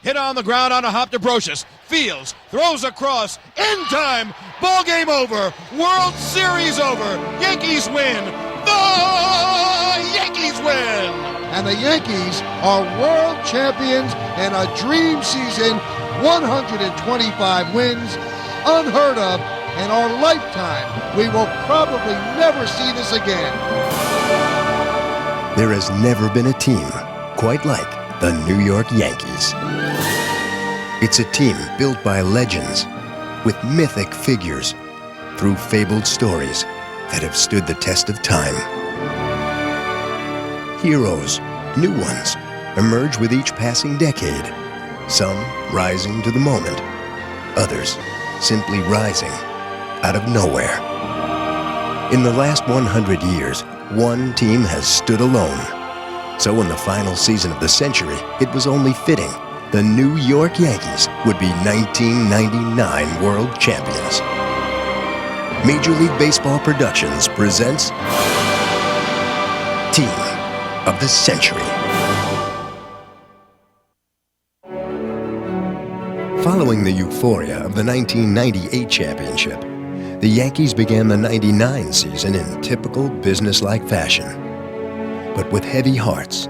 Hit on the ground on a hop to Brocious. Fields, throws across, in time, ball game over, World Series over, Yankees win, the Yankees win! And the Yankees are world champions in a dream season, 125 wins, unheard of in our lifetime. We will probably never see this again. There has never been a team quite like the New York Yankees. It's a team built by legends, with mythic figures, through fabled stories that have stood the test of time. Heroes, new ones, emerge with each passing decade, some rising to the moment, others simply rising out of nowhere. In the last 100 years, one team has stood alone. So in the final season of the century, it was only fitting the New York Yankees would be 1999 world champions. Major League Baseball Productions presents Team of the Century. Following the euphoria of the 1998 championship, the Yankees began the 99 season in typical business-like fashion, but with heavy hearts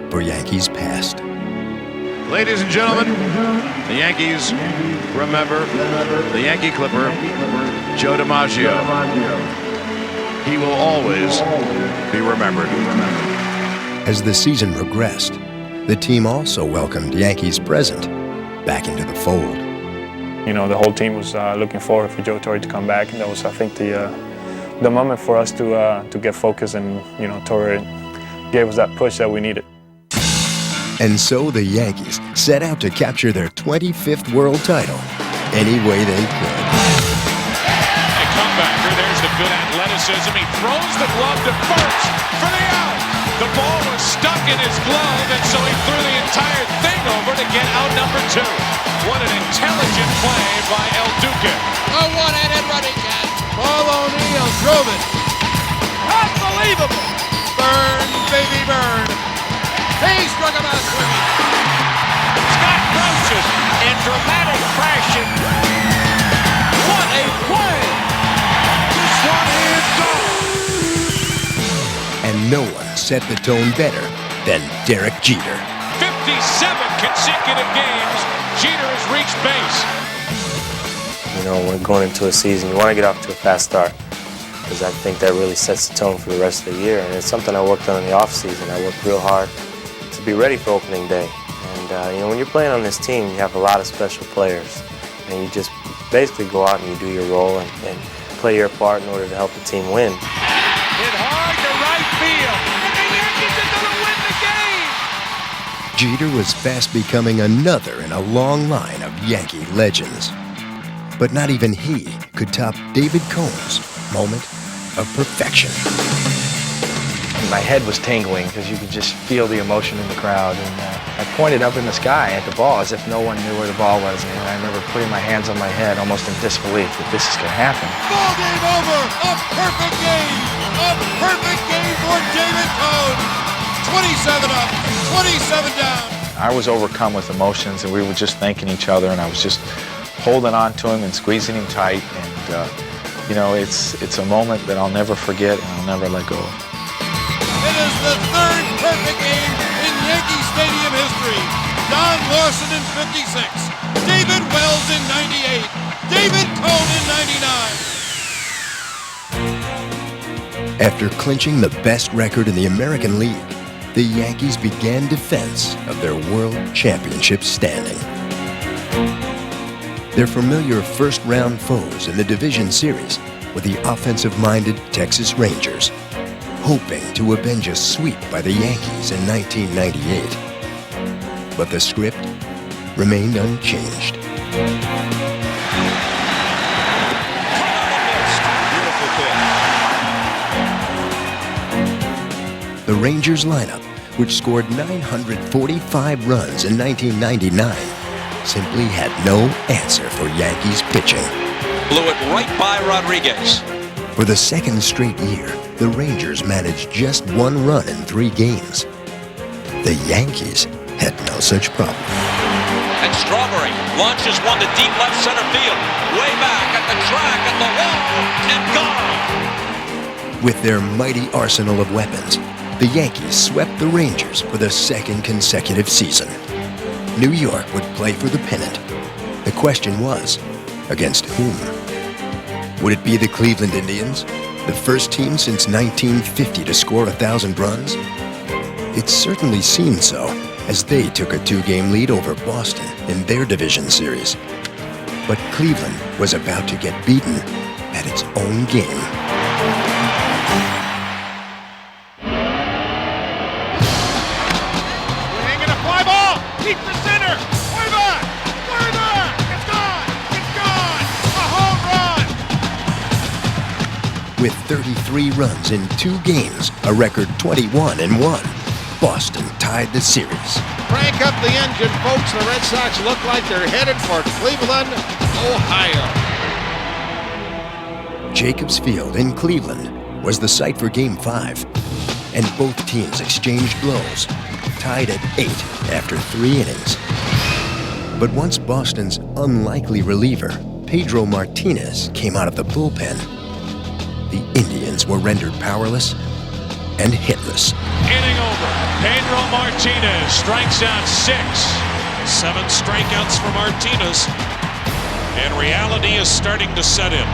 for Yankees past. Ladies and gentlemen, the Yankees remember the Yankee Clipper, Joe DiMaggio. He will always be remembered. As the season progressed, the team also welcomed Yankees present back into the fold. You know, the whole team was looking forward for Joe Torre to come back, and that was, I think, the moment for us to get focused, and you know, Torre gave us that push that we needed. And so the Yankees set out to capture their 25th world title any way they could. A comebacker, there's the good athleticism. He throws the glove to first for the out. The ball was stuck in his glove, and so he threw the entire thing over to get out number two. What an intelligent play by El Duque. A one-handed running catch. Paul O'Neill drove it. Unbelievable. Burn, baby, burn. He struck him out swinging. Scott Brocious in dramatic fashion. What a play! This one is gone. And no one set the tone better than Derek Jeter. 57 consecutive games, Jeter has reached base. You know, when going into a season, you want to get off to a fast start, because I think that really sets the tone for the rest of the year. And it's something I worked on in the off season. I worked real hard to be ready for opening day. And you know, when you're playing on this team, you have a lot of special players, and you just basically go out and you do your role and play your part in order to help the team win. Hit hard to right field, and the Yankees are going to win the game! Jeter was fast becoming another in a long line of Yankee legends. But not even he could top David Cohn's moment of perfection. My head was tingling because you could just feel the emotion in the crowd. And I pointed up in the sky at the ball as if no one knew where the ball was. And I remember putting my hands on my head almost in disbelief that this is going to happen. Ball game over. A perfect game. A perfect game for David Cohn. 27 up, 27 down. I was overcome with emotions, and we were just thanking each other, and I was just holding on to him and squeezing him tight. And, you know, it's a moment that I'll never forget and I'll never let go of. It is the third perfect game in Yankee Stadium history. Don Lawson in 56, David Wells in 98, David Cohn in 99. After clinching the best record in the American League, the Yankees began defense of their World Championship standing. Their familiar first-round foes in the division series were the offensive-minded Texas Rangers, hoping to avenge a sweep by the Yankees in 1998. But the script remained unchanged. The Rangers lineup, which scored 945 runs in 1999, simply had no answer for Yankees pitching. Blew it right by Rodriguez. For the second straight year, the Rangers managed just 1 run in 3 games. The Yankees had no such problem. And Strawberry launches one to deep left center field. Way back at the track, at the wall, and gone. With their mighty arsenal of weapons, the Yankees swept the Rangers for the second consecutive season. New York would play for the pennant. The question was, against whom? Would it be the Cleveland Indians, the first team since 1950 to score 1,000 runs? It certainly seemed so, as they took a 2-game lead over Boston in their division series. But Cleveland was about to get beaten at its own game. Swing and a fly ball, deep to center, way back, it's gone, a home run! With 33 runs in 2 games, a record 21-1, Boston tied the series. Crank up the engine, folks. The Red Sox look like they're headed for Cleveland, Ohio. Jacobs Field in Cleveland was the site for Game 5, and both teams exchanged blows, tied at 8 after 3 innings. But once Boston's unlikely reliever, Pedro Martinez, came out of the bullpen, the Indians were rendered powerless and hitless. Inning over. Pedro Martinez strikes out 6. 7 strikeouts for Martinez. And reality is starting to set in.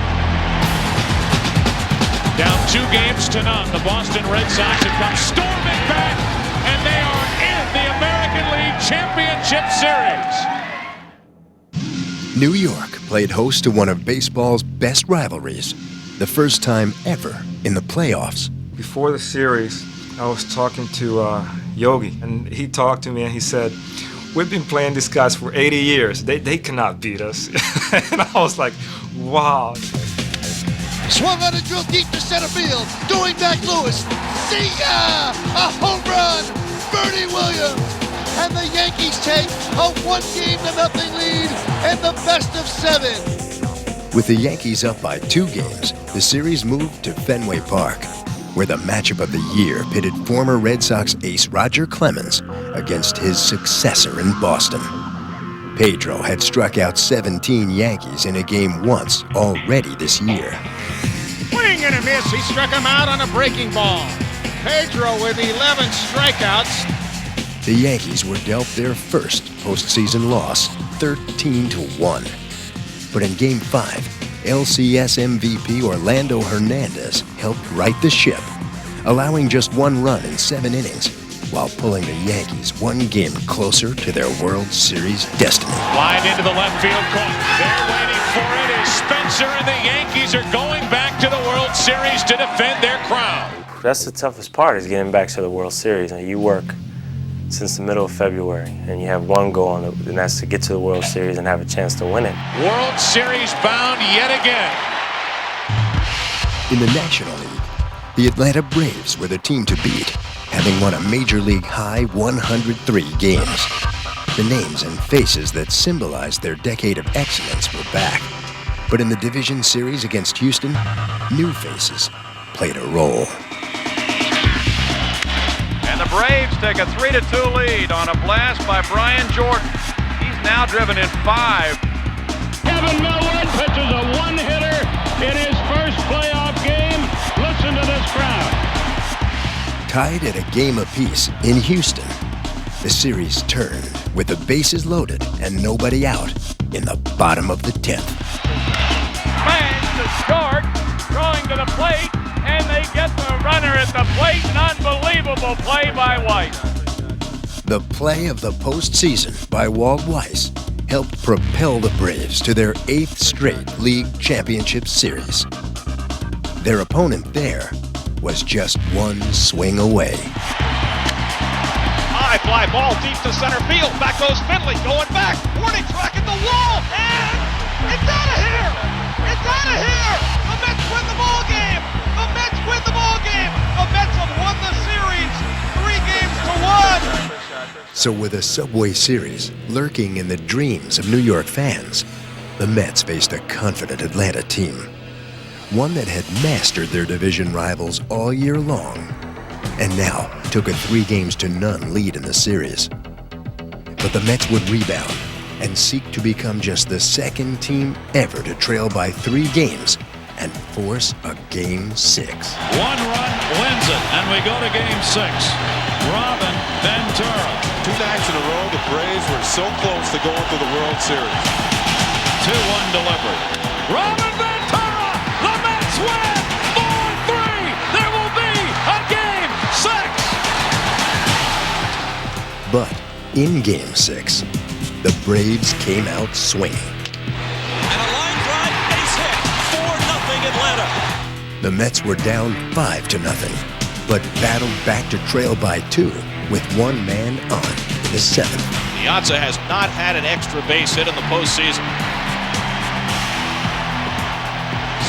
Down 2-0. The Boston Red Sox have come storming back, and they are in the American League Championship Series. New York played host to one of baseball's best rivalries, the first time ever in the playoffs. Before the series, I was talking to Yogi, and he talked to me and he said, "We've been playing these guys for 80 years. They cannot beat us." And I was like, wow. Swung on and drilled deep to center field. Going back Lewis. See ya! A home run! Bernie Williams! And the Yankees take a 1-0 lead and the best of 7. With the Yankees up by 2 games, the series moved to Fenway Park, where the matchup of the year pitted former Red Sox ace Roger Clemens against his successor in Boston. Pedro had struck out 17 Yankees in a game once already this year. Swing and a miss. He struck him out on a breaking ball. Pedro with 11 strikeouts. The Yankees were dealt their first postseason loss, 13-1. But in Game 5, LCS MVP Orlando Hernandez helped right the ship, allowing just 1 run in 7 innings, while pulling the Yankees 1 game closer to their World Series destiny. Line into the left field corner. They're waiting for it as Spencer and the Yankees are going back to the World Series to defend their crown. That's the toughest part, is getting back to the World Series. And you work since the middle of February, and you have one goal, and that's to get to the World Series and have a chance to win it. World Series bound yet again. In the National League, the Atlanta Braves were the team to beat, having won a Major League high 103 games. The names and faces that symbolized their decade of excellence were back. But in the division series against Houston, new faces played a role. And the Braves take a 3-2 lead on a blast by Brian Jordan. He's now driven in 5. Kevin Millwood pitches a 1-hitter in his first playoff game. Listen to this crowd. Tied at a game apiece in Houston, the series turned with the bases loaded and nobody out in the bottom of the 10th. Fans to start, drawing to the plate, and they get the runner at the plate. An unbelievable play by White. The play of the postseason by Walt Weiss helped propel the Braves to their 8th straight league championship series. Their opponent there was just 1 swing away. High fly ball deep to center field. Back goes Finley, going back. Warning track at the wall, and it's out of here! It's out of here! The Mets win the ball game! The Mets win the ball game! The Mets have won the series 3 games to 1! So with a Subway Series lurking in the dreams of New York fans, the Mets faced a confident Atlanta team, one that had mastered their division rivals all year long, and now took a 3-0 lead in the series. But the Mets would rebound and seek to become just the second team ever to trail by 3 games and force a Game 6. 1 run wins it, and we go to Game 6. Robin Ventura. 2 nights in a row, the Braves were so close to going to the World Series. 2-1 delivery. Robin Ventura! The Mets win! 4-3! There will be a Game 6! But in Game 6, the Braves came out swinging. And a line drive base hit. 4-0 Atlanta. The Mets were down 5-0, but battled back to trail by 2 with 1 man on in the 7th. Piazza has not had an extra base hit in the postseason.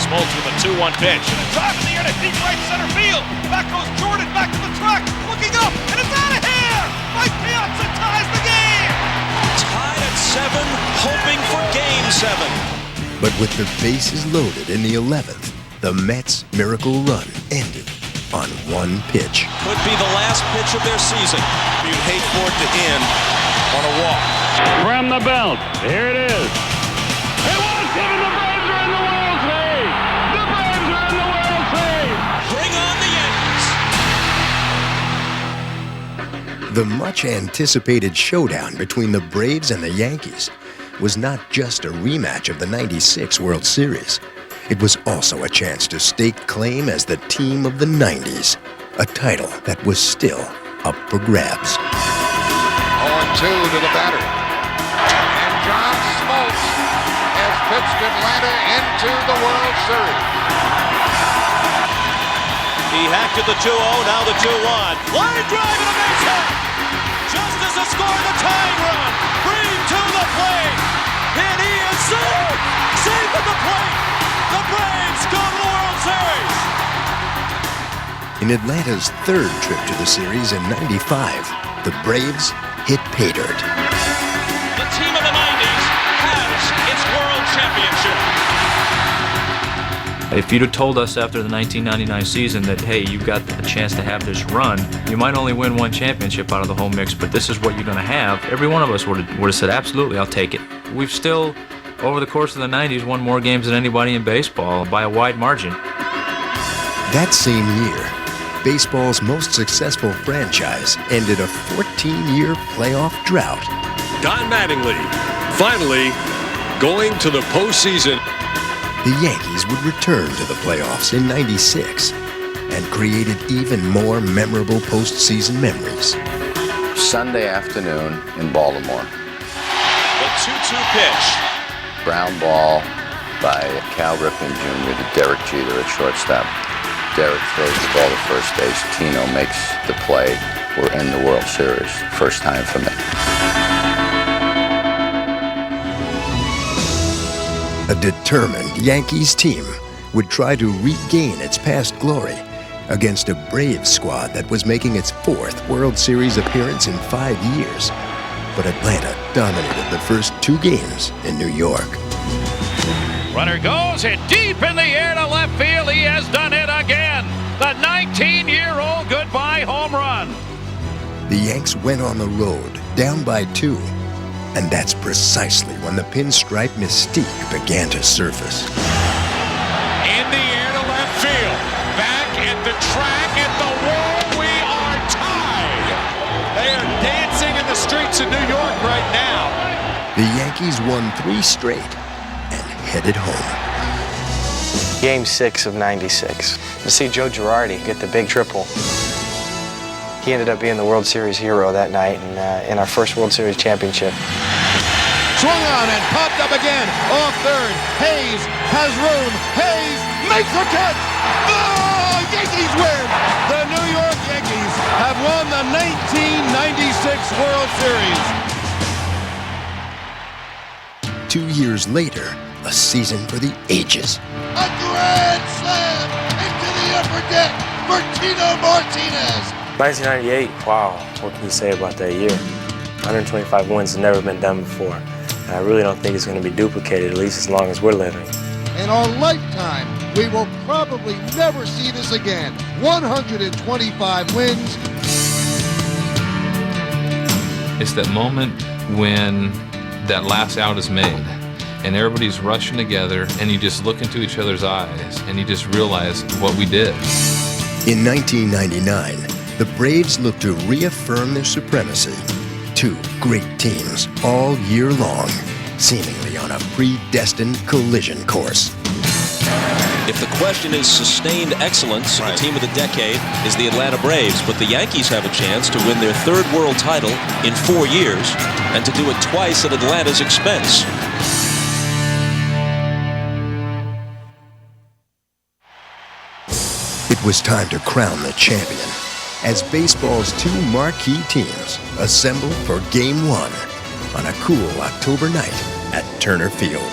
Smoltz with a 2-1 pitch. And a drive in the air to deep right center field. Back goes Jordan, back to the track, looking up, and it's out of here! Mike Piazza ties the game! Tied at 7, hoping for Game 7. But with the bases loaded in the 11th, the Mets' miracle run ended on 1 pitch. Could be the last pitch of their season. You'd hate for it to end on a walk. From the belt, here it is. It was given. The Braves are in the World Series. The Braves are in the World Series. Bring on the Yankees. The much-anticipated showdown between the Braves and the Yankees was not just a rematch of the '96 World Series. It was also a chance to stake claim as the team of the '90s, a title that was still up for grabs. 0-2 to the batter. And John Smoltz has pitched Atlanta into the World Series. He hacked at the 2-0, now the 2-1. Line drive and a base hit. Justice has scored the tying run. Green to the plate. And he is safe. Safe at the plate. The Braves go to the World Series. In Atlanta's 3rd trip to the series in '95, the Braves hit pay dirt. The team of the 90s has its World Championship. If you'd have told us after the 1999 season that, hey, you've got a chance to have this run, you might only win 1 championship out of the whole mix, but this is what you're going to have, every one of us would have said, absolutely, I'll take it. We've still, over the course of the 90s, won more games than anybody in baseball by a wide margin. That same year, baseball's most successful franchise ended a 14-year playoff drought. Don Mattingly, finally going to the postseason. The Yankees would return to the playoffs in '96 and created even more memorable postseason memories. Sunday afternoon in Baltimore. The 2-2 pitch. Ground ball by Cal Ripken Jr. to Derek Jeter at shortstop. Derek throws the ball to first base. Tino makes the play. We're in the World Series. First time for me. A determined Yankees team would try to regain its past glory against a Braves squad that was making its 4th World Series appearance in 5 years. But Atlanta dominated the first 2 games in New York. Runner goes, hit deep in the air to left field. He has done it again. The 19-year-old goodbye home run. The Yanks went on the road, down by 2. And that's precisely when the pinstripe mystique began to surface. In the air to left field. Back at the track at the wall. We are tied. They are dancing in the streets of New York right now. The Yankees won 3 straight and headed home. Game 6 of '96. To see Joe Girardi get the big triple. He ended up being the World Series hero that night and in our first World Series championship. Swung on and popped up again. Off third. Hayes has room. Hayes makes the catch. The Yankees win. The New York Yankees have won the 1996 World Series. 2 years later, a season for the ages. A grand slam into the upper deck for Tino Martinez. 1998, wow, what can you say about that year? 125 wins has never been done before. And I really don't think it's going to be duplicated, at least as long as we're living. In our lifetime, we will probably never see this again. 125 wins. It's that moment when that last out is made, and everybody's rushing together, and you just look into each other's eyes, and you just realize what we did. In 1999, the Braves looked to reaffirm their supremacy. Two great teams all year long, seemingly on a predestined collision course. If the question is sustained excellence, the team of the decade is the Atlanta Braves, but the Yankees have a chance to win their third world title in 4 years and to do it twice at Atlanta's expense. It was time to crown the champion as baseball's two marquee teams assembled for Game 1 on a cool October night at Turner Field.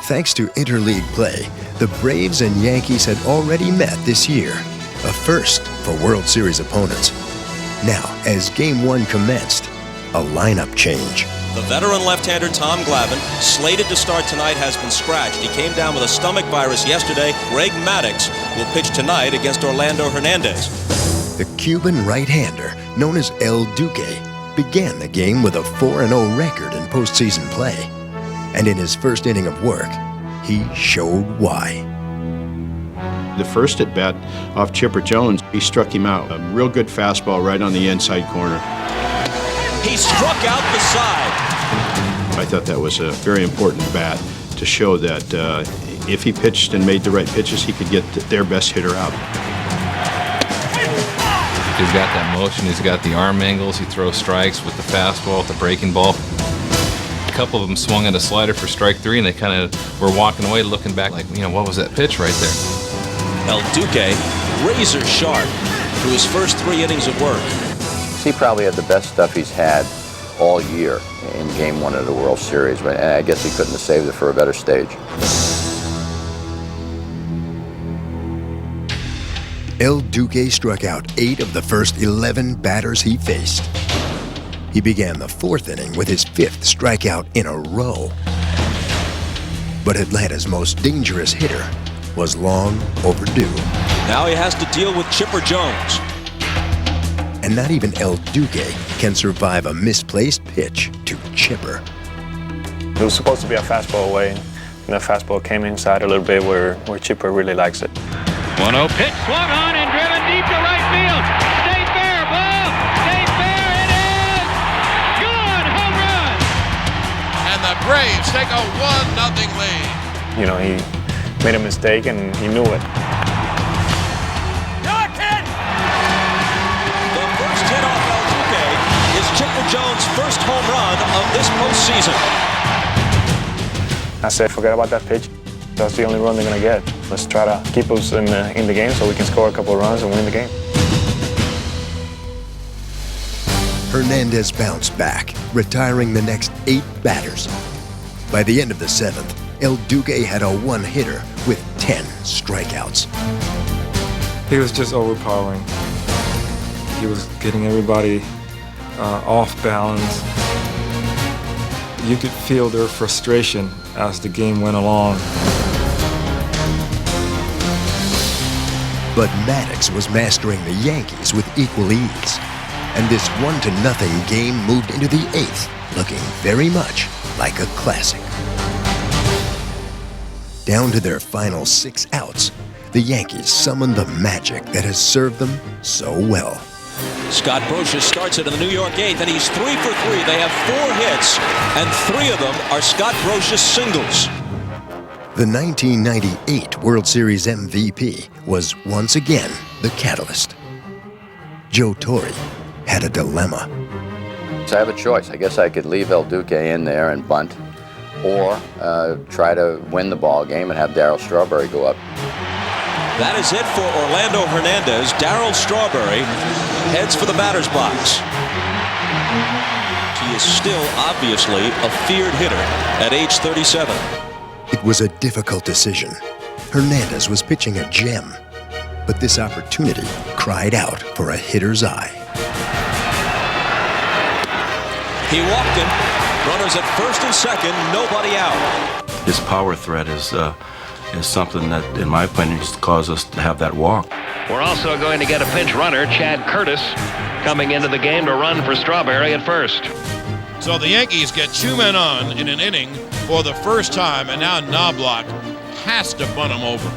Thanks to interleague play, the Braves and Yankees had already met this year, a first for World Series opponents. Now, as Game 1 commenced, a lineup change. The veteran left-hander Tom Glavine, slated to start tonight, has been scratched. He came down with a stomach virus yesterday. Greg Maddux will pitch tonight against Orlando Hernandez. The Cuban right-hander, known as El Duque, began the game with a 4-0 record in postseason play. And in his first inning of work, he showed why. The first at bat off Chipper Jones, he struck him out. A real good fastball right on the inside corner. He struck out the side. I thought that was a very important bat to show that if he pitched and made the right pitches, he could get their best hitter out. He's got that motion, he's got the arm angles, he throws strikes with the fastball, with the breaking ball. A couple of them swung at a slider for strike 3, and they kind of were walking away looking back like, what was that pitch right there? El Duque, razor sharp through his first 3 innings of work. He probably had the best stuff he's had all year in Game 1 of the World Series, and I guess he couldn't have saved it for a better stage. El Duque struck out 8 of the first 11 batters he faced. He began the 4th inning with his 5th strikeout in a row. But Atlanta's most dangerous hitter was long overdue. Now he has to deal with Chipper Jones. And not even El Duque can survive a misplaced pitch to Chipper. It was supposed to be a fastball away, and the fastball came inside a little bit where Chipper really likes it. 1-0 pitch, swung on and driven deep to right field. Stay fair, ball. Stay fair, it is. Good, home run. And the Braves take a 1-0 lead. He made a mistake and he knew it. The first hit off El Duque is Chipper Jones' first home run of this postseason. I said, forget about that pitch. That's the only run they're going to get. Let's try to keep us in the game so we can score a couple of runs and win the game. Hernandez bounced back, retiring the next 8 batters. By the end of the 7th, El Duque had a one-hitter with 10 strikeouts. He was just overpowering. He was getting everybody off balance. You could feel their frustration as the game went along. But Maddux was mastering the Yankees with equal ease. And this 1-0 game moved into the 8th, looking very much like a classic. Down to their final 6 outs, the Yankees summoned the magic that has served them so well. Scott Brosius starts it in the New York 8th, and he's 3 for 3. They have 4 hits, and 3 of them are Scott Brosius singles. The 1998 World Series MVP was once again the catalyst. Joe Torre had a dilemma. So I have a choice. I guess I could leave El Duque in there and bunt, or try to win the ball game and have Darryl Strawberry go up. That is it for Orlando Hernandez. Darryl Strawberry heads for the batter's box. He is still obviously a feared hitter at age 37. It was a difficult decision. Hernandez was pitching a gem, but this opportunity cried out for a hitter's eye. He walked him. Runners at first and second, nobody out. His power threat is something that, in my opinion, just caused us to have that walk. We're also going to get a pinch runner, Chad Curtis, coming into the game to run for Strawberry at first. So the Yankees get 2 men on in an inning for the first time, and now Knobloch has to bunt him over.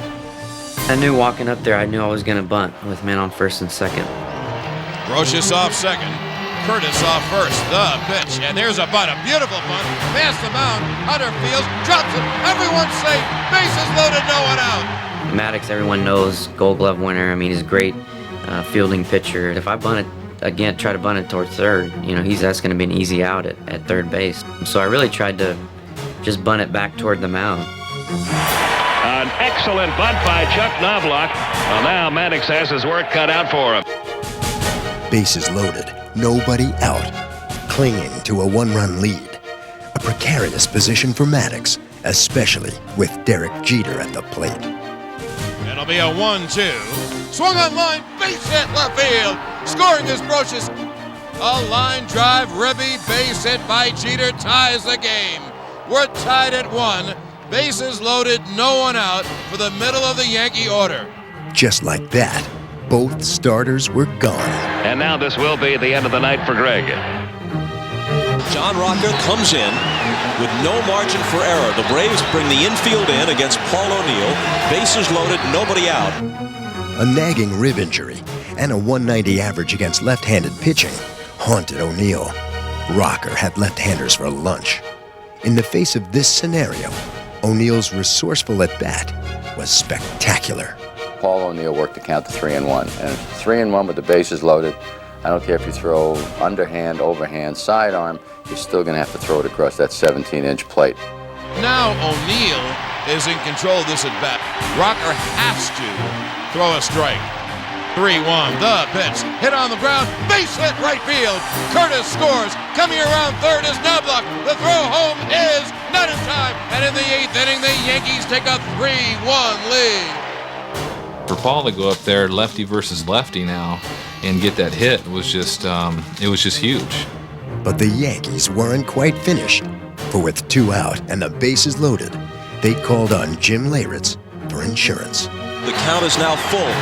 I knew walking up there, I knew I was going to bunt with men on first and second. Brocious off second, Curtis off first, the pitch, and there's a bunt, a beautiful bunt, past the mound, Hunter fields, drops it, everyone's safe, bases loaded, no one out. Maddox, everyone knows, Gold Glove winner. I mean, he's a great fielding pitcher. If I bunt it, again, try to bunt it towards third, that's going to be an easy out at third base. So I really tried to just bunt it back toward the mound. An excellent bunt by Chuck Knobloch. Well, now Maddox has his work cut out for him. Bases loaded, nobody out, clinging to a 1-run lead. A precarious position for Maddox, especially with Derek Jeter at the plate. It'll be a 1-2. Swung on line, base hit left field. Scoring is Brocious. A line drive, ribby base hit by Jeter ties the game. We're tied at 1. Bases loaded, no one out for the middle of the Yankee order. Just like that, both starters were gone. And now this will be the end of the night for Greg. John Rocker comes in with no margin for error. The Braves bring the infield in against Paul O'Neill. Bases loaded, nobody out. A nagging rib injury and a 190 average against left-handed pitching haunted O'Neill. Rocker had left-handers for lunch. In the face of this scenario, O'Neill's resourceful at-bat was spectacular. Paul O'Neill worked the count to 3-1, and 3-1 with the bases loaded. I don't care if you throw underhand, overhand, sidearm, you're still going to have to throw it across that 17-inch plate. Now O'Neill is in control of this at-bat. Rocker has to throw a strike. 3-1, the pitch, hit on the ground, base hit right field. Curtis scores, coming around third is Knobloch. The throw home is not in time, and in the 8th inning, the Yankees take a 3-1 lead. For Paul to go up there, lefty versus lefty now, and get that hit was just, it was just huge. But the Yankees weren't quite finished, for with 2 out and the bases loaded, they called on Jim Leyritz for insurance. The count is now full.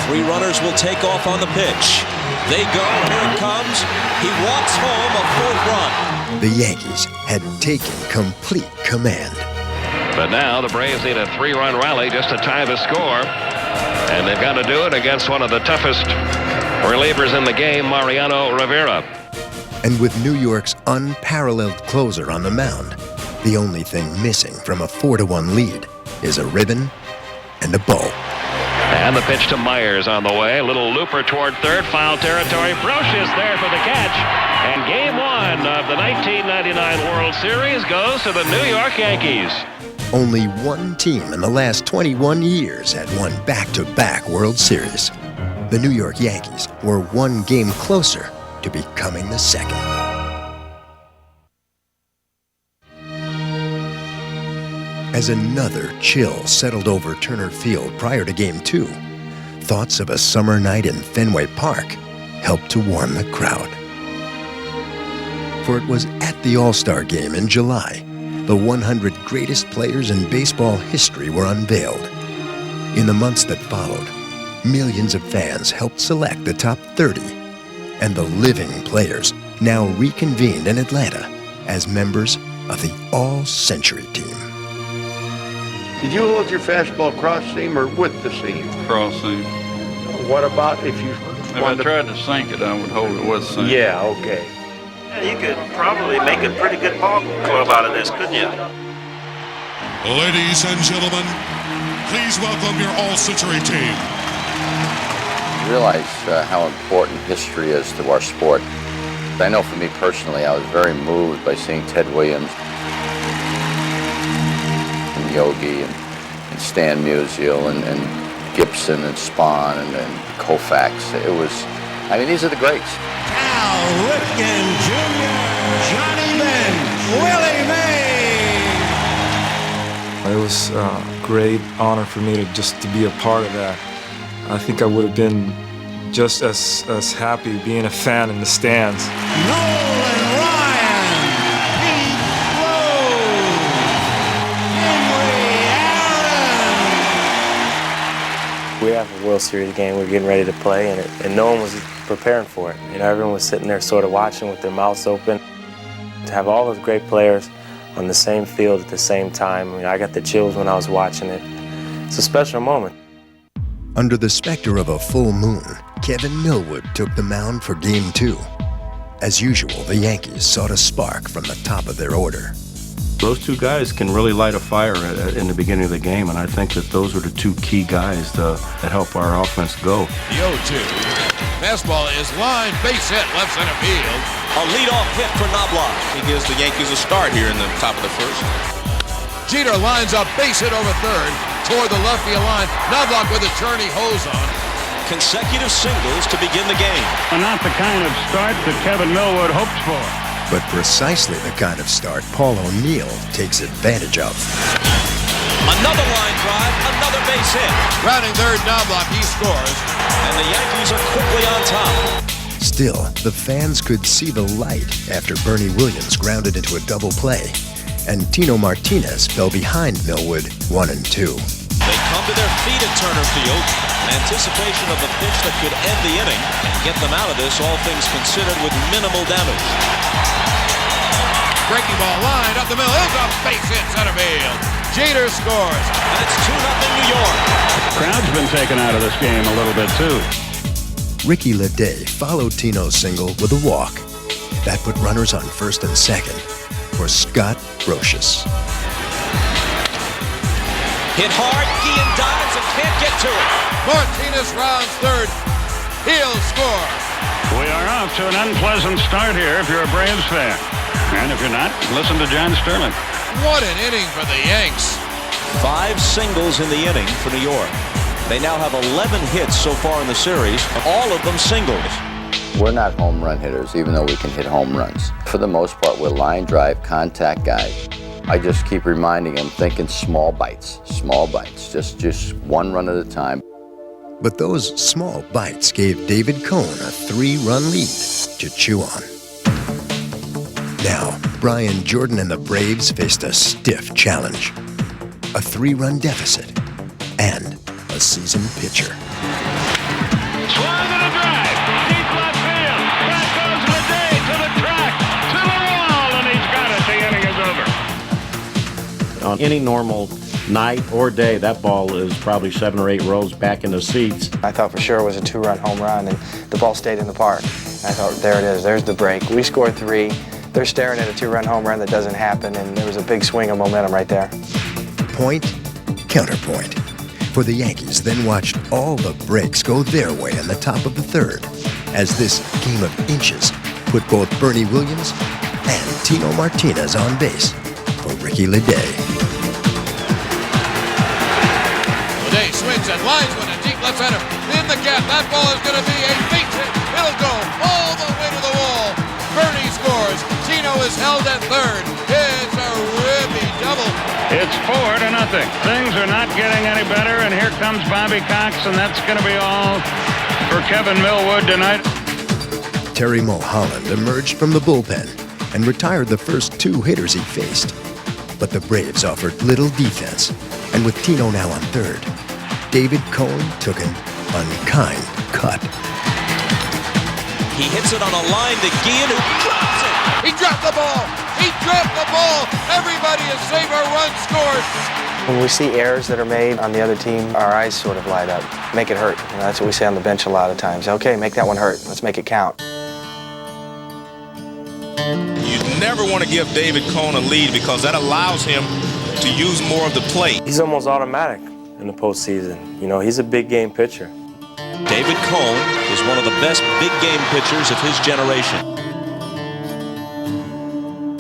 3 runners will take off on the pitch. They go, here it comes. He walks home a 4th run. The Yankees had taken complete command. But now the Braves need a 3-run rally just to tie the score. And they've got to do it against one of the toughest relievers in the game, Mariano Rivera. And with New York's unparalleled closer on the mound, the only thing missing from a 4-1 lead is a ribbon and a bow. And the pitch to Myers on the way. A little looper toward third, foul territory. Brocious there for the catch. And game 1 of the 1999 World Series goes to the New York Yankees. Only one team in the last 21 years had won back-to-back World Series. The New York Yankees were 1 game closer to becoming the second. As another chill settled over Turner Field prior to Game 2, thoughts of a summer night in Fenway Park helped to warm the crowd. For it was at the All-Star Game in July, the 100 greatest players in baseball history were unveiled. In the months that followed, millions of fans helped select the top 30, and the living players now reconvened in Atlanta as members of the All-Century Team. Did you hold your fastball cross seam or with the seam? Cross seam. What about if you... If I tried to sink it, I would hold it with seam. Yeah, okay. Yeah, you could probably make a pretty good ball club out of this, couldn't you? Ladies and gentlemen, please welcome your All-Century Team. You realize how important history is to our sport. I know for me personally, I was very moved by seeing Ted Williams and Yogi and Stan Musial and Gibson and Spahn and Koufax. It was, I mean, these are the greats. Cal Ripken Jr., Johnny Bench, Willie Mays. It was a great honor for me to be a part of that. I think I would have been just as happy being a fan in the stands. Nolan Ryan, Pete Rose, Henry Aaron. We have a World Series game we're getting ready to play, and no one was preparing for it. You know, everyone was sitting there sort of watching with their mouths open. To have all those great players on the same field at the same time, I mean, I got the chills when I was watching it. It's a special moment. Under the specter of a full moon, Kevin Millwood took the mound for Game 2. As usual, the Yankees sought a spark from the top of their order. Those two guys can really light a fire in the beginning of the game, and I think that those are the two key guys that help our offense go. The 0-2. Fastball is lined, base hit, left center field. A leadoff hit for Knobloch. He gives the Yankees a start here in the top of the first. Jeter lines up, base hit over third, toward the left field line. Knobloch with a turn he hose on. Consecutive singles to begin the game. Not the kind of start that Kevin Millwood hoped for. But precisely the kind of start Paul O'Neill takes advantage of. Another line drive, another base hit. Rounding third, Knobloch, he scores. And the Yankees are quickly on top. Still, the fans could see the light after Bernie Williams grounded into a double play, and Tino Martinez fell behind Millwood 1-2. They come to their feet at Turner Field in anticipation of a pitch that could end the inning and get them out of this, all things considered, with minimal damage. Breaking ball line up the middle. It's a base hit center field. Jeter scores. And it's 2-0 New York. The crowd's been taken out of this game a little bit too. Ricky Leday followed Tino's single with a walk. That put runners on first and second for Scott Brocious. Hit hard, Guillen dives and can't get to it. Martinez rounds third. He'll score. We are off to an unpleasant start here if you're a Braves fan. And if you're not, listen to John Sterling. What an inning for the Yanks. 5 singles in the inning for New York. They now have 11 hits so far in the series, all of them singles. We're not home run hitters, even though we can hit home runs. For the most part, we're line drive, contact guys. I just keep reminding him, thinking small bites, just one run at a time. But those small bites gave David Cone a 3-run lead to chew on. Now, Brian Jordan and the Braves faced a stiff challenge. A 3-run deficit and a seasoned pitcher. Swung and a drive. Deep left field. Back goes Leday to the track, to the wall, and he's got it. The inning is over. On any normal night or day, that ball is probably 7 or 8 rows back in the seats. I thought for sure it was a 2-run home run, and the ball stayed in the park. I thought, there it is. There's the break. We scored 3. They're staring at a 2-run home run that doesn't happen, and there was a big swing of momentum right there. Point, counterpoint. For the Yankees then watched all the breaks go their way in the top of the third, as this game of inches put both Bernie Williams and Tino Martinez on base for Ricky Leday. Leday swings and lines one to deep left center. In the gap, that ball is going to be a base hit. It'll go all the way to the wall. Bernie scores. Tino is held at third. It's a ribby double. It's 4-0. Things are not getting any better, and here comes Bobby Cox, and that's going to be all for Kevin Millwood tonight. Terry Mulholland emerged from the bullpen and retired the first 2 hitters he faced. But the Braves offered little defense, and with Tino now on third, David Cone took an unkind cut. He hits it on a line to Guillen, who drops it. He dropped the ball. He dropped the ball. Everybody is safe. A run scored. When we see errors that are made on the other team, our eyes sort of light up. Make it hurt. You know, that's what we say on the bench a lot of times. Okay, make that one hurt. Let's make it count. You never want to give David Cone a lead because that allows him to use more of the plate. He's almost automatic in the postseason. You know, he's a big game pitcher. David Cone is one of the best big game pitchers of his generation.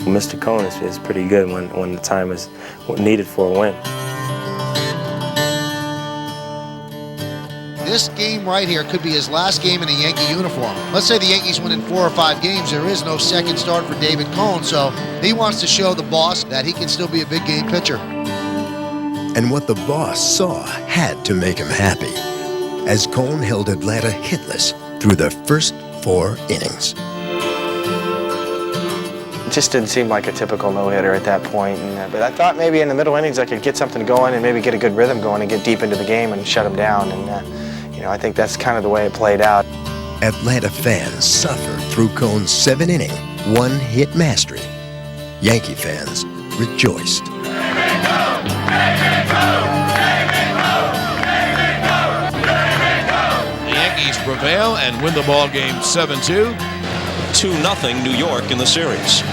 Mr. Cone is pretty good when the time is needed for a win. This game right here could be his last game in a Yankee uniform. Let's say the Yankees win in 4 or 5 games. There is no second start for David Cone, so he wants to show the boss that he can still be a big game pitcher. And what the boss saw had to make him happy, as Cone held Atlanta hitless through the first 4 innings. It just didn't seem like a typical no-hitter at that point. But I thought maybe in the middle innings I could get something going and maybe get a good rhythm going and get deep into the game and shut him down. And you know, I think that's kind of the way it played out. Atlanta fans suffered through Cone's 7-inning, 1-hit mastery Yankee fans rejoiced. The Yankees prevail and win the ball game 7-2. 2-0 New York in the series.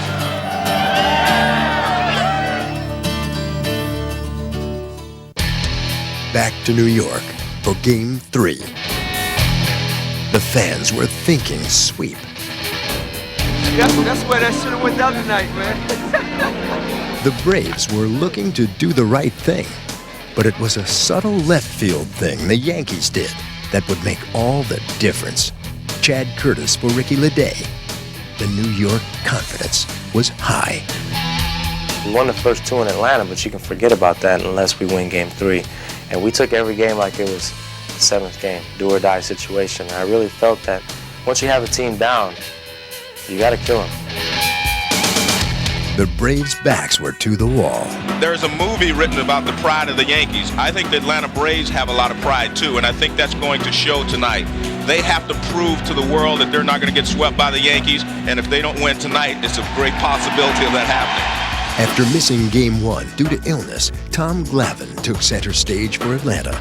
Back to New York for Game 3. The fans were thinking sweep. That's why that should have went down tonight, man. The Braves were looking to do the right thing, but it was a subtle left field thing the Yankees did that would make all the difference. Chad Curtis for Ricky Leday. The New York confidence was high. We won the first 2 in Atlanta, but you can forget about that unless we win Game 3. And we took every game like it was the 7th game, do or die situation. And I really felt that once you have a team down, you got to kill them. The Braves' backs were to the wall. There's a movie written about the pride of the Yankees. I think the Atlanta Braves have a lot of pride too, and I think that's going to show tonight. They have to prove to the world that they're not going to get swept by the Yankees, and if they don't win tonight, it's a great possibility of that happening. After missing Game 1 due to illness, Tom Glavine took center stage for Atlanta.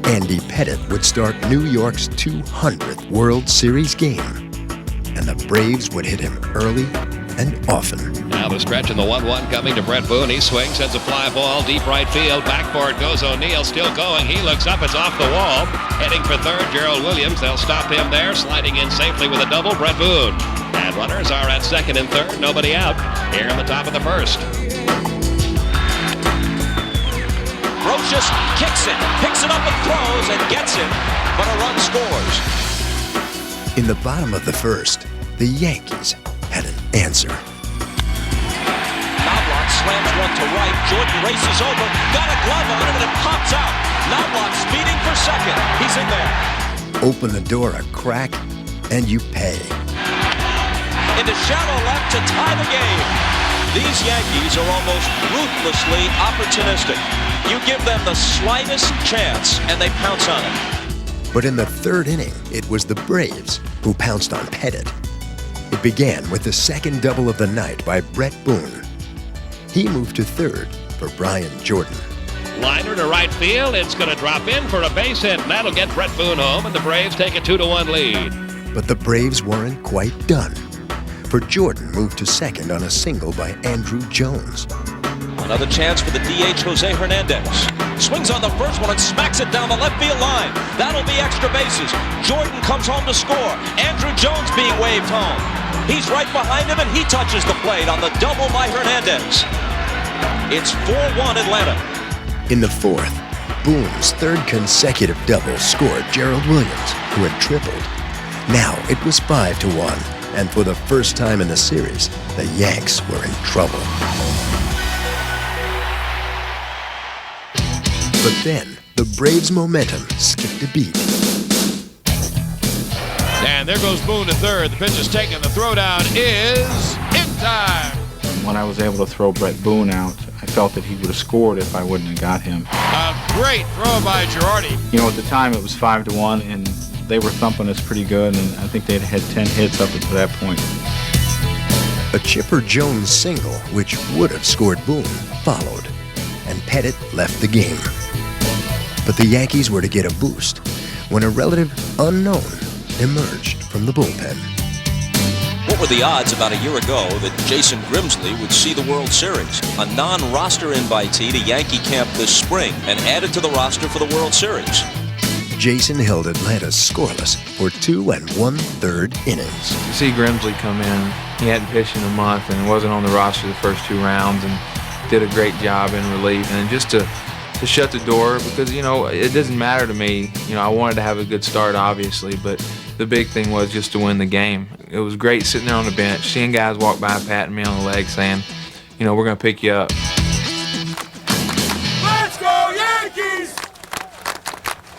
Andy Pettitte would start New York's 200th World Series game, and the Braves would hit him early and often. Now the stretch in the 1-1 coming to Brett Boone. He swings, sends a fly ball, deep right field. Back for it goes O'Neill, still going. He looks up, it's off the wall. Heading for third, Gerald Williams. They'll stop him there. Sliding in safely with a double, Brett Boone. And runners are at second and third, nobody out. Here in the top of the first. Brocious kicks it, picks it up and throws and gets it, but a run scores. In the bottom of the first, the Yankees had an answer. Knobloch slams one to right. Jordan races over, got a glove on it, and it pops out. Knobloch speeding for second. He's in there. Open the door a crack, and you pay. Into shallow left to tie the game. These Yankees are almost ruthlessly opportunistic. You give them the slightest chance, and they pounce on it. But in the third inning, it was the Braves who pounced on Pettitte. It began with the second double of the night by Brett Boone. He moved to third for Brian Jordan. Liner to right field. It's going to drop in for a base hit, and that'll get Brett Boone home, and the Braves take a 2-1 lead. But the Braves weren't quite done, for Jordan moved to second on a single by Andrew Jones. Another chance for the DH Jose Hernandez. Swings on the first one and smacks it down the left field line. That'll be extra bases. Jordan comes home to score. Andrew Jones being waved home. He's right behind him and he touches the plate on the double by Hernandez. It's 4-1 Atlanta. In the fourth, Boone's third consecutive double scored Gerald Williams, who had tripled. Now it was 5-1, and for the first time in the series, the Yanks were in trouble. But then, the Braves' momentum skipped a beat. And there goes Boone to third. The pitch is taken. The throwdown is in time. When I was able to throw Brett Boone out, I felt that he would have scored if I wouldn't have got him. A great throw by Girardi. You know, at the time it was 5-1, and they were thumping us pretty good, and I think they'd had 10 hits up until that point. A Chipper Jones single, which would have scored Boone, followed, and Pettitte left the game. But the Yankees were to get a boost when a relative unknown emerged from the bullpen. What were the odds about a year ago that Jason Grimsley would see the World Series? A non-roster invitee to Yankee camp this spring and added to the roster for the World Series. Jason held Atlanta scoreless for 2 1/3 innings. To see Grimsley come in, he hadn't pitched in a month and wasn't on the roster the first 2 rounds and did a great job in relief. And just to shut the door, because, you know, it doesn't matter to me. You know, I wanted to have a good start, obviously, but the big thing was just to win the game. It was great sitting there on the bench, seeing guys walk by, patting me on the leg, saying, you know, we're going to pick you up. Let's go Yankees!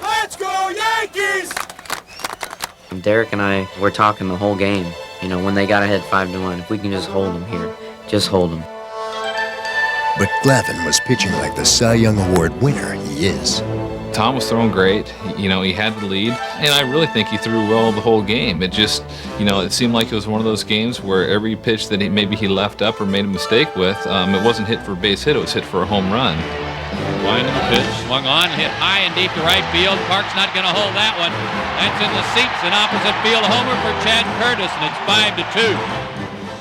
Let's go Yankees! Derek and I were talking the whole game. You know, when they got ahead 5-1, if we can just hold them here, just hold them. But Glavine was pitching like the Cy Young Award winner he is. Tom was throwing great. You know, he had the lead, and I really think he threw well the whole game. It just, you know, it seemed like it was one of those games where every pitch that maybe he left up or made a mistake with, it wasn't hit for a base hit, it was hit for a home run. Winding the pitch, swung on, hit high and deep to right field. Park's not going to hold that one. That's in the seats, an opposite field homer for Chad Curtis, and it's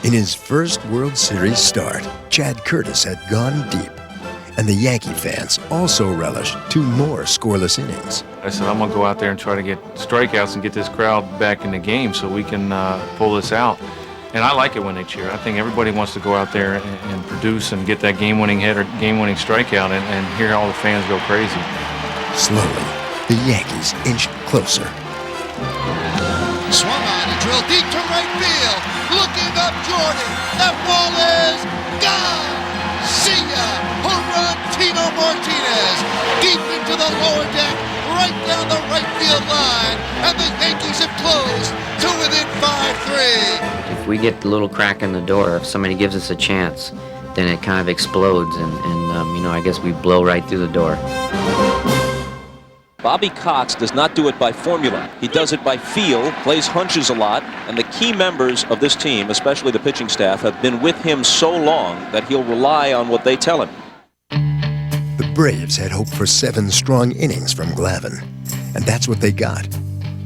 5-2. In his first World Series start, Chad Curtis had gone deep, and the Yankee fans also relished 2 more scoreless innings. I said, I'm going to go out there and try to get strikeouts and get this crowd back in the game so we can pull this out. And I like it when they cheer. I think everybody wants to go out there and produce and get that game-winning hit or game-winning strikeout and hear all the fans go crazy. Slowly, the Yankees inched closer. Swung on and drilled deep to right field. Looking up Jordan. That ball is gone. See ya. Home run, Tino Martinez. Deep into the lower deck, right down the right field line. And the Yankees have closed to within 5-3. If we get a little crack in the door, if somebody gives us a chance, then it kind of explodes, and you know, I guess we blow right through the door. Bobby Cox does not do it by formula. He does it by feel, plays hunches a lot, and the key members of this team, especially the pitching staff, have been with him so long that he'll rely on what they tell him. The Braves had hoped for 7 strong innings from Glavine, and that's what they got.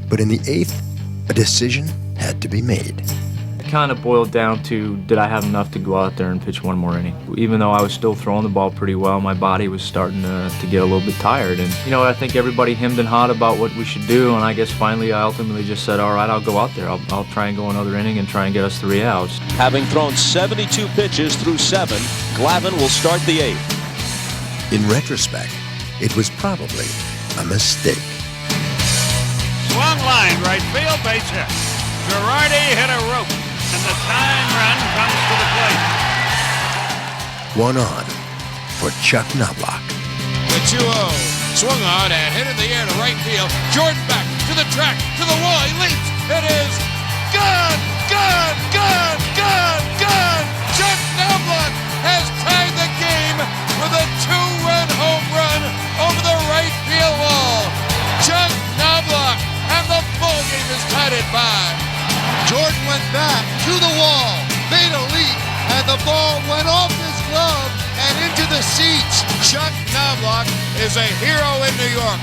But in the 8th, a decision had to be made. It kind of boiled down to, did I have enough to go out there and pitch one more inning? Even though I was still throwing the ball pretty well, my body was starting to get a little bit tired. And, you know, I think everybody hemmed and hawed about what we should do, and I guess finally I ultimately just said, all right, I'll go out there. I'll try and go another inning and try and get us 3 outs. Having thrown 72 pitches through 7, Glavine will start the 8th. In retrospect, it was probably a mistake. Swung line, right field, base hit. Girardi hit a rope, and the tying run comes to the plate. 1 on for Chuck Knobloch. The 2-0. Swung on and hit in the air to right field. Jordan back to the track, to the wall. He leaps. It is gone, gone, gone, gone, gone. Chuck Knobloch has tied the game with a 2-run home run over the right field wall. Chuck Knobloch, and the ball game is tied at 5. Jordan went back to the wall, made a leap, and the ball went off his glove and into the seats. Chuck Knobloch is a hero in New York.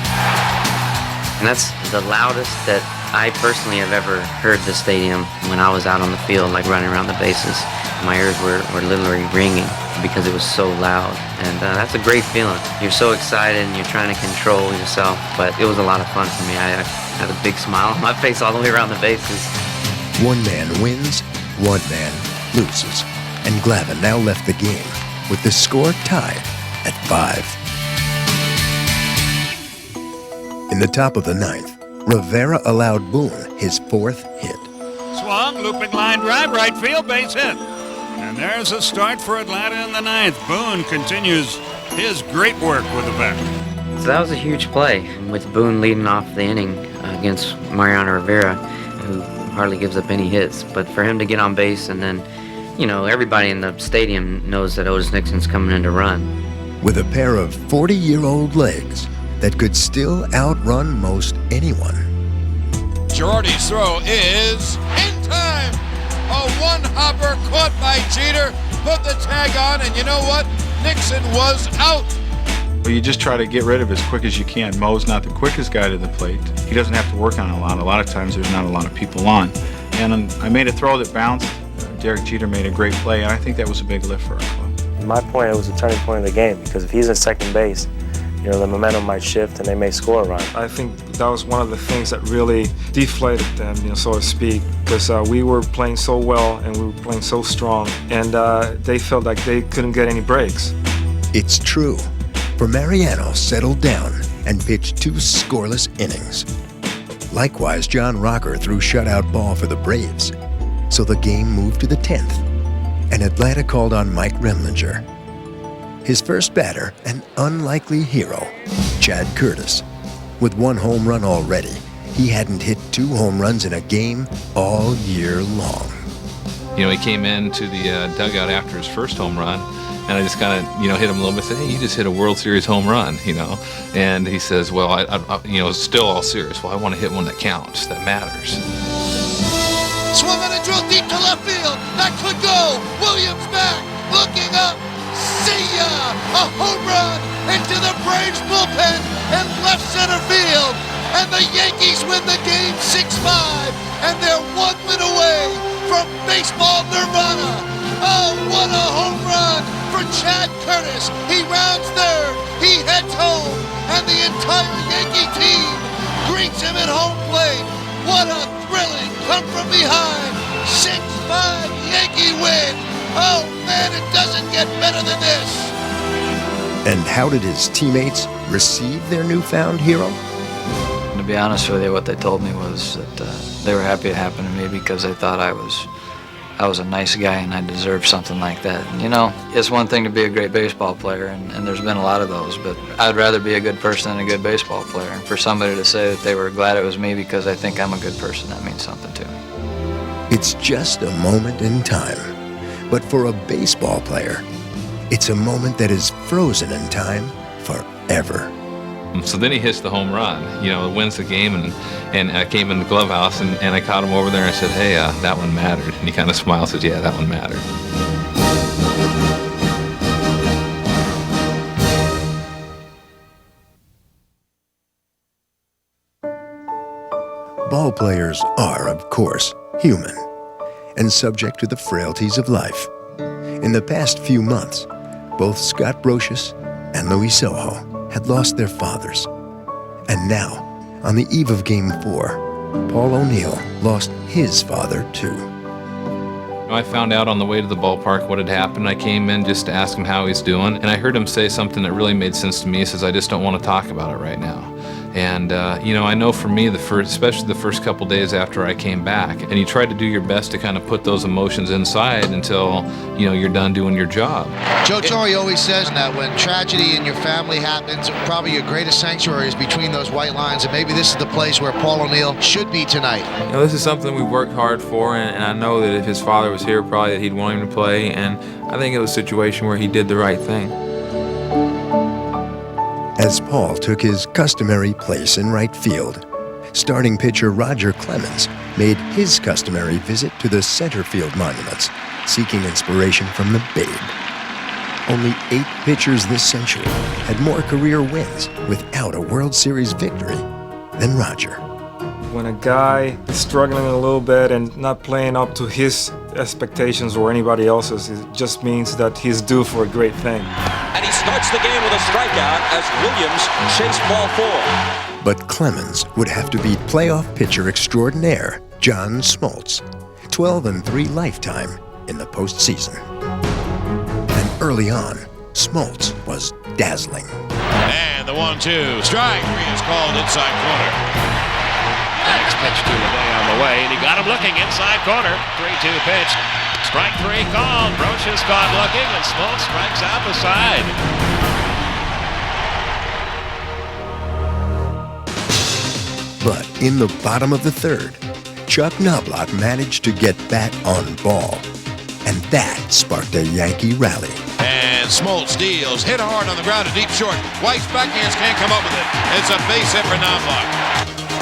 And that's the loudest that I personally have ever heard the stadium when I was out on the field, like running around the bases. My ears were literally ringing because it was so loud. And that's a great feeling. You're so excited and you're trying to control yourself, but it was a lot of fun for me. I had a big smile on my face all the way around the bases. 1 man wins, 1 man loses, and Glavine now left the game with the score tied at 5. In the top of the 9th, Rivera allowed Boone his 4th hit. Swung, looping line drive, right field, base hit. And there's a start for Atlanta in the 9th. Boone continues his great work with the bat. So that was a huge play, with Boone leading off the inning against Mariano Rivera, who hardly gives up any hits. But for him to get on base, and then, you know, everybody in the stadium knows that Otis Nixon's coming in to run. With a pair of 40-year-old legs that could still outrun most anyone. Girardi's throw is in time. A 1-hopper caught by Jeter, put the tag on, and you know what? Nixon was out. Well, you just try to get rid of it as quick as you can. Mo's not the quickest guy to the plate. He doesn't have to work on it a lot. A lot of times there's not a lot of people on. And I made a throw that bounced. Derek Jeter made a great play, and I think that was a big lift for our club. In my point, it was a turning point of the game, because if he's in second base, you know, the momentum might shift and they may score a run. I think that was one of the things that really deflated them, you know, so to speak, because we were playing so well and we were playing so strong, and they felt like they couldn't get any breaks. It's true, for Mariano settled down and pitched 2 scoreless innings. Likewise, John Rocker threw shutout ball for the Braves, so the game moved to the 10th, and Atlanta called on Mike Remlinger. His first batter, an unlikely hero, Chad Curtis. With 1 home run already, he hadn't hit 2 home runs in a game all year long. He came into the dugout after his first home run, and I just kind of, hit him a little bit. Said, "Hey, you just hit a World Series home run, And he says, "Well, I still all serious. Well, I want to hit one that counts, that matters." Swung on a drill deep to left field. That could go. Williams back, looking up. See ya! A home run into the Braves bullpen and left center field. And the Yankees win the game 6-5. And they're 1 win away from baseball nirvana. Oh, what a home run for Chad Curtis. He rounds third. He heads home. And the entire Yankee team greets him at home plate. What a thrilling come from behind 6-5 Yankee win. Oh man, it doesn't get better than this. And how did his teammates receive their newfound hero? To be honest with you, what they told me was that they were happy it happened to me because they thought I was a nice guy and I deserved something like that. And, it's one thing to be a great baseball player, and there's been a lot of those, but I'd rather be a good person than a good baseball player. And for somebody to say that they were glad it was me because I think I'm a good person, that means something to me. It's just a moment in time. But for a baseball player, it's a moment that is frozen in time forever. So then he hits the home run, wins the game, and I came in the glove house and I caught him over there and I said, "Hey, that one mattered." And he kind of smiled and said, "Yeah, that one mattered." Ball players are, of course, human and subject to the frailties of life. In the past few months, both Scott Brocious and Luis Sojo had lost their fathers. And now, on the eve of Game 4, Paul O'Neill lost his father too. I found out on the way to the ballpark what had happened. I came in just to ask him how he's doing, and I heard him say something that really made sense to me. He says, "I just don't want to talk about it right now." And, I know for me, especially the first couple days after I came back, and you try to do your best to kind of put those emotions inside until, you're done doing your job. Joe Torre always says that when tragedy in your family happens, probably your greatest sanctuary is between those white lines, and maybe this is the place where Paul O'Neill should be tonight. This is something we've worked hard for, and I know that if his father was here, probably that he'd want him to play, and I think it was a situation where he did the right thing. As Paul took his customary place in right field, starting pitcher Roger Clemens made his customary visit to the center field monuments, seeking inspiration from the Babe. Only 8 pitchers this century had more career wins without a World Series victory than Roger. When a guy is struggling a little bit and not playing up to his expectations or anybody else's, it just means that he's due for a great thing. And he starts the game with a strikeout as Williams chased ball 4. But Clemens would have to beat playoff pitcher extraordinaire John Smoltz, 12-3 lifetime in the postseason. And early on, Smoltz was dazzling. And the 1-2. Strike 3 is called inside corner. Next pitch to Lede on the way, and he got him looking inside corner. 3-2 pitch. Strike 3 called. Brocious caught looking, and Smoltz strikes out the side. But in the bottom of the third, Chuck Knobloch managed to get back on ball. And that sparked a Yankee rally. And Smoltz deals, hit hard on the ground to deep short. White's backhands can't come up with it. It's a base hit for Knobloch.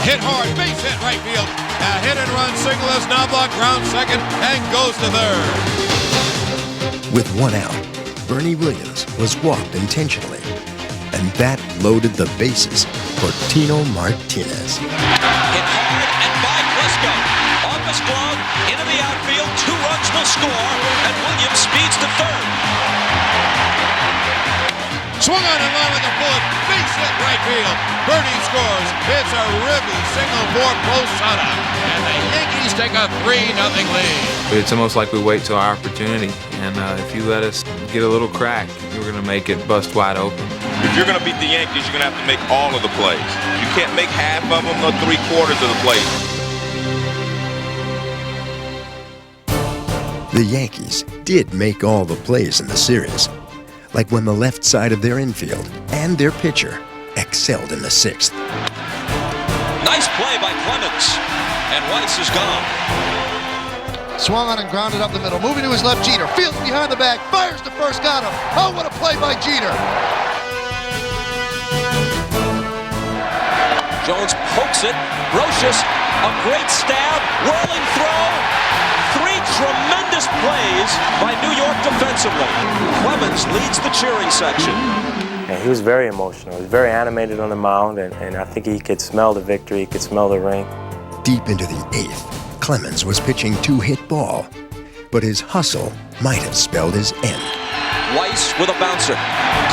Hit hard, base hit right field. A hit and run single as Knobloch rounds second and goes to third. With 1 out, Bernie Williams was walked intentionally. And that loaded the bases for Tino Martinez. Hit hard and by Klesko. Off his glove, into the outfield. 2 runs will score, and Williams speeds to third. Swung on and line with a bullet. Base hit right field. Bernie scores. It's a ribby single for Posada. And the Yankees take a 3-0 lead. It's almost like we wait till our opportunity, and if you let us get a little crack, we're going to make it bust wide open. If you're going to beat the Yankees, you're going to have to make all of the plays. You can't make half of them or 3/4 of the plays. The Yankees did make all the plays in the series, like when the left side of their infield and their pitcher excelled in the 6th. Nice play by Clemens, and Weiss is gone. Swung on and grounded up the middle. Moving to his left, Jeter. Fields behind the bag. Fires to first. Got him. Oh, what a play by Jeter. Jones pokes it. Brocious, a great stab. Whirling throw. 3 tremendous plays by New York defensively. Clemens leads the cheering section. And he was very emotional. He was very animated on the mound, and I think he could smell the victory. He could smell the ring. Deep into the 8th, Clemens was pitching 2-hit ball, but his hustle might have spelled his end. Weiss with a bouncer.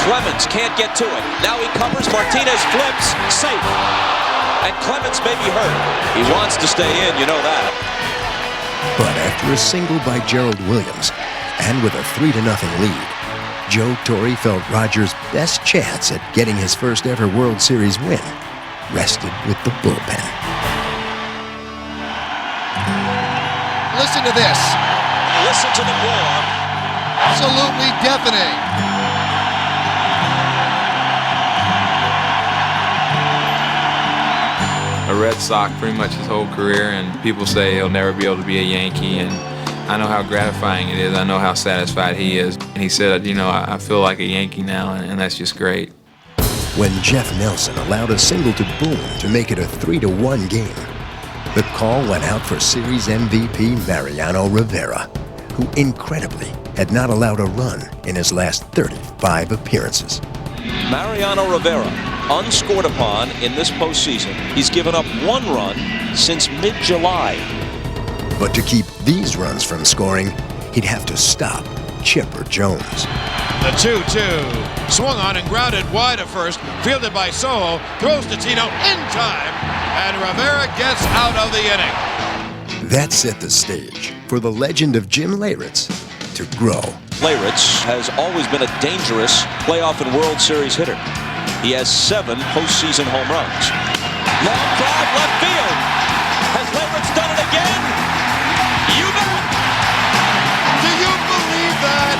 Clemens can't get to it. Now he covers. Martinez flips. Safe. And Clemens may be hurt. He wants to stay in, you know that. But after a single by Gerald Williams, and with a 3-0 lead, Joe Torre felt Rogers' best chance at getting his first ever World Series win rested with the bullpen. Listen to this. Listen to the roar. Absolutely deafening. A Red Sox pretty much his whole career, and people say he'll never be able to be a Yankee, and I know how gratifying it is. I know how satisfied he is. And he said, you know, I feel like a Yankee now, and that's just great. When Jeff Nelson allowed a single to Boone to make it a 3-1 game, the call went out for Series MVP Mariano Rivera, who incredibly had not allowed a run in his last 35 appearances. Mariano Rivera, unscored upon in this postseason. He's given up 1 run since mid-July. But to keep these runs from scoring, he'd have to stop Chipper Jones. The 2-2. Swung on and grounded wide at first. Fielded by Soho. Throws to Tino in time. And Rivera gets out of the inning. That set the stage for the legend of Jim Leyritz to grow. Leyritz has always been a dangerous playoff and World Series hitter. He has 7 postseason home runs. Long drive left field. Has Leyritz done it again? You bet. Do you believe that?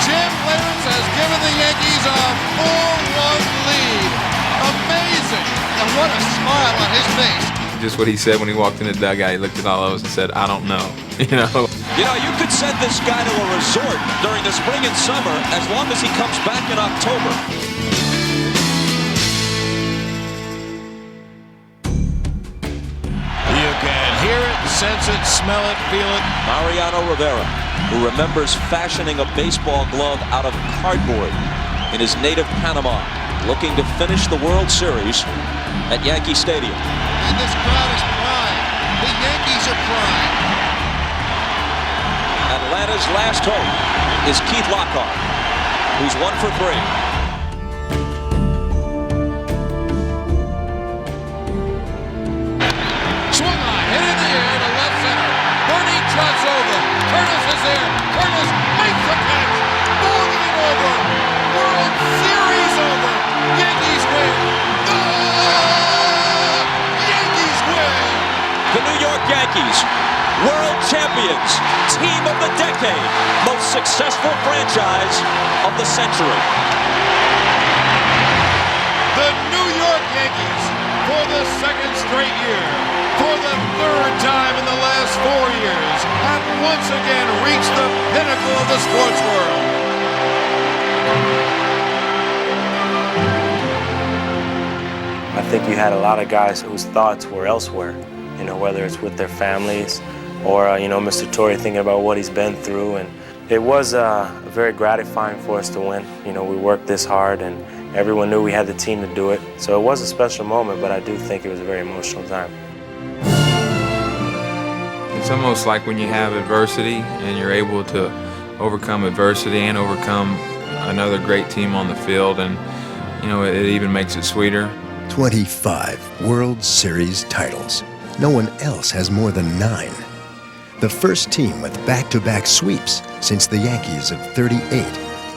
Jim Leyritz has given the Yankees a 4-1 lead. Amazing. And what a smile on his face. Just what he said when he walked in the dugout. He looked at all of us and said, I don't know. You know? You could send this guy to a resort during the spring and summer as long as he comes back in October. You can hear it, sense it, smell it, feel it. Mariano Rivera, who remembers fashioning a baseball glove out of cardboard in his native Panama, looking to finish the World Series at Yankee Stadium. And this crowd is primed. The Yankees are primed. Atlanta's last hope is Keith Lockhart, who's 1 for 3. Swung on, hit in the air to left center. Bernie trots over. Curtis is there. Curtis makes the catch. Ball game over. World Series over. Yankees win. The Yankees win. The New York Yankees, world champions, team of the decade, most successful franchise of the century. The New York Yankees, for the 2nd straight year, for the 3rd time in the last 4 years, have once again reached the pinnacle of the sports world. I think you had a lot of guys whose thoughts were elsewhere, you know, whether it's with their families or, you know, Mr. Torre thinking about what he's been through. And it was very gratifying for us to win. You know, we worked this hard and everyone knew we had the team to do it. So it was a special moment, but I do think it was a very emotional time. It's almost like when you have adversity and you're able to overcome adversity and overcome another great team on the field, and, you know, it even makes it sweeter. 25 World Series titles. No one else has more than 9. The first team with back-to-back sweeps since the Yankees of 38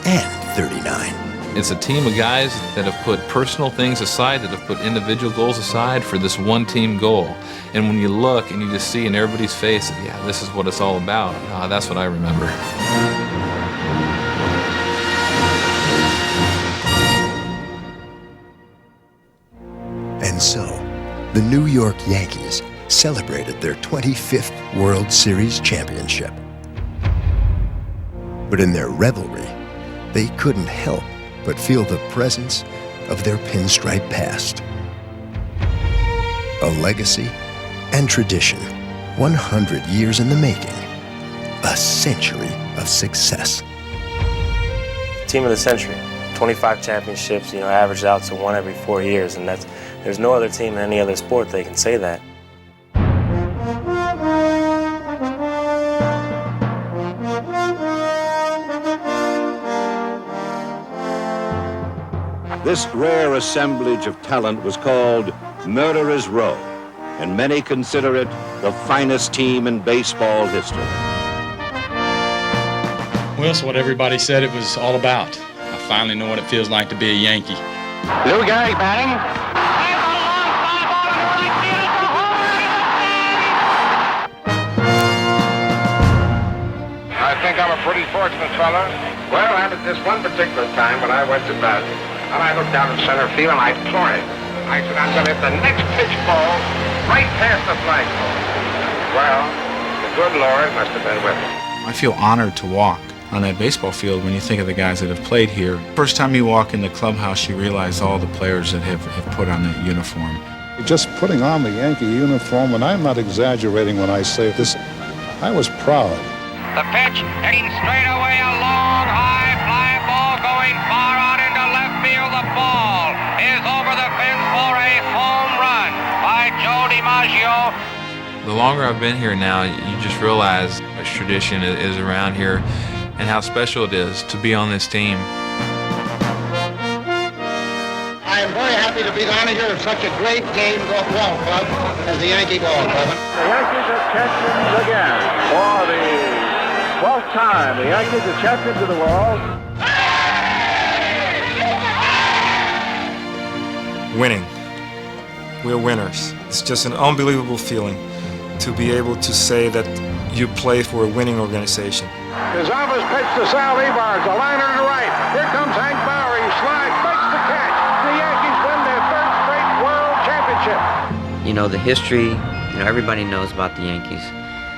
and 39. It's a team of guys that have put personal things aside, that have put individual goals aside for this one team goal. And when you look and you just see in everybody's face, yeah, this is what it's all about. That's what I remember. And so, the New York Yankees celebrated their 25th World Series championship. But in their revelry, they couldn't help but feel the presence of their pinstripe past. A legacy and tradition, 100 years in the making, a century of success. Team of the century, 25 championships, averaged out to one every 4 years, and there's no other team in any other sport that can say that. This rare assemblage of talent was called Murderers Row, and many consider it the finest team in baseball history. Well, that's what everybody said it was all about. I finally know what it feels like to be a Yankee. Lou Gehrig batting. I think I'm a pretty fortunate fella. Well, and at this one particular time when I went to bat, and I looked down at center field and I pointed. I said, I'm going to hit the next pitch ball right past the flagpole. Well, the good Lord must have been with me. I feel honored to walk on that baseball field when you think of the guys that have played here. First time you walk in the clubhouse, you realize all the players that have put on that uniform. Just putting on the Yankee uniform, and I'm not exaggerating when I say this, I was proud. The pitch hitting straight away, a long, high fly ball going far out into left field. The ball is over the fence for a home run by Joe DiMaggio. The longer I've been here now, you just realize how much tradition is around here and how special it is to be on this team. I am very happy to be the manager of such a great game ball club as the Yankee Ball Club. The Yankees are champions again for the 12th time. The Yankees are champions of the world. Winning. We're winners. It's just an unbelievable feeling to be able to say that you play for a winning organization. Gonzalez pitch to Sal Evars, a liner to right. Here comes Hank Bauer. He slides, makes the catch. The Yankees win their third straight world championship. The history, everybody knows about the Yankees.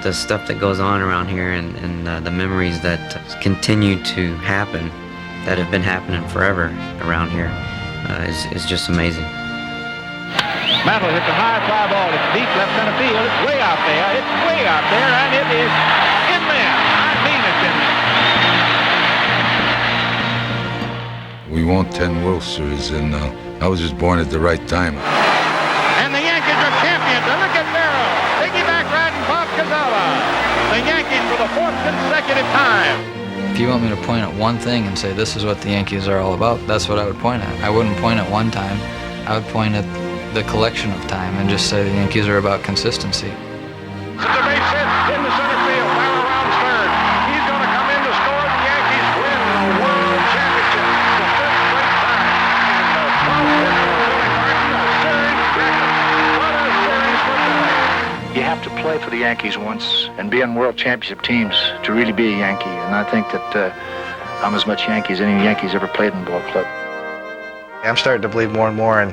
The stuff that goes on around here and the memories that continue to happen, that have been happening forever around here, is just amazing. Mantle hits a high fly ball. It's deep left center field. It's way out there. It's way out there, and it is in there. I mean, it's in there. We won 10 World Series, and I was just born at the right time. And the Yankees are champions. And look at Merrill. Piggyback riding Bob Cazala. The Yankees for the fourth consecutive time. If you want me to point at one thing and say this is what the Yankees are all about, that's what I would point at. I wouldn't point at one time. I would point at the collection of time and just say the Yankees are about consistency. It's a base hit in the center field. Bauer rounds third. He's going to come in to score. The Yankees win the World Championship the fifth straight time. And the 12th series record. What a series for today. You have to play for the Yankees once and be on World Championship teams to really be a Yankee. And I think that I'm as much Yankee as any Yankees ever played in the ball club. I'm starting to believe more and more in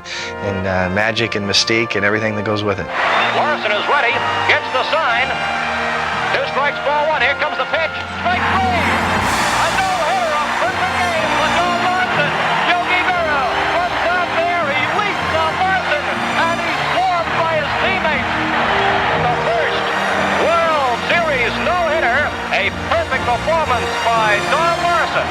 magic and mystique and everything that goes with it. Larson is ready, gets the sign. 2 strikes, ball 1. Here comes the pitch. Strike 3. A no-hitter, a perfect game for Joe Larson. Yogi Berra runs out there. He leaps on Larson, and he's swarmed by his teammates. The first World Series no-hitter, a perfect performance by Don Larson.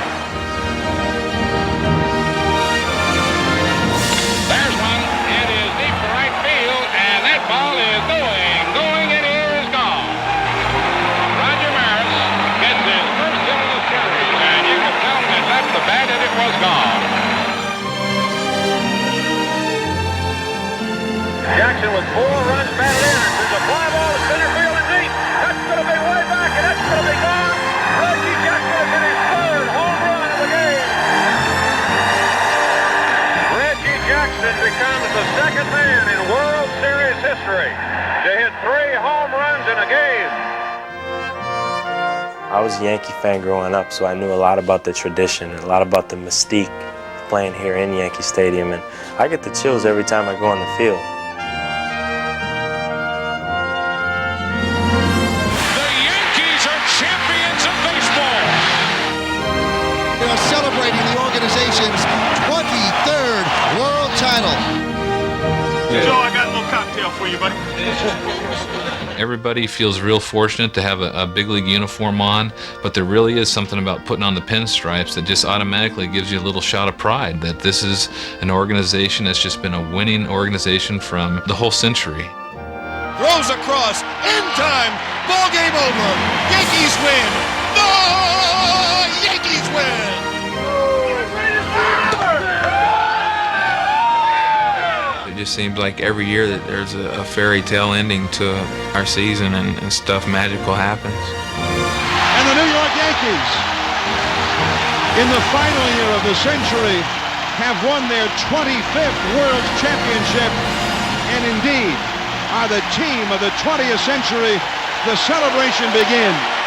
There's one. It is deep to right field, and that ball is going, and it is gone. Roger Maris gets his first hit of the series, and you can tell that that's the bat that it was gone. Jackson with 4 runs batted in. There's a fly ball to center field and deep. That's going to be way back, and that's going to be gone. Reggie Jackson has hit his 3rd home run of the game. Jackson becomes the second man in World Series history to hit 3 home runs in a game. I was a Yankee fan growing up, so I knew a lot about the tradition and a lot about the mystique of playing here in Yankee Stadium, and I get the chills every time I go on the field. organization's 23rd world title. Joe, I got a little cocktail for you, buddy. Everybody feels real fortunate to have a big league uniform on, but there really is something about putting on the pinstripes that just automatically gives you a little shot of pride that this is an organization that's just been a winning organization from the whole century. Throws across, in time, ball game over. Yankees win. The Yankees win. It just seems like every year that there's a fairy tale ending to our season and stuff magical happens. And the New York Yankees, in the final year of the century, have won their 25th World Championship, and indeed are the team of the 20th century. The celebration begins.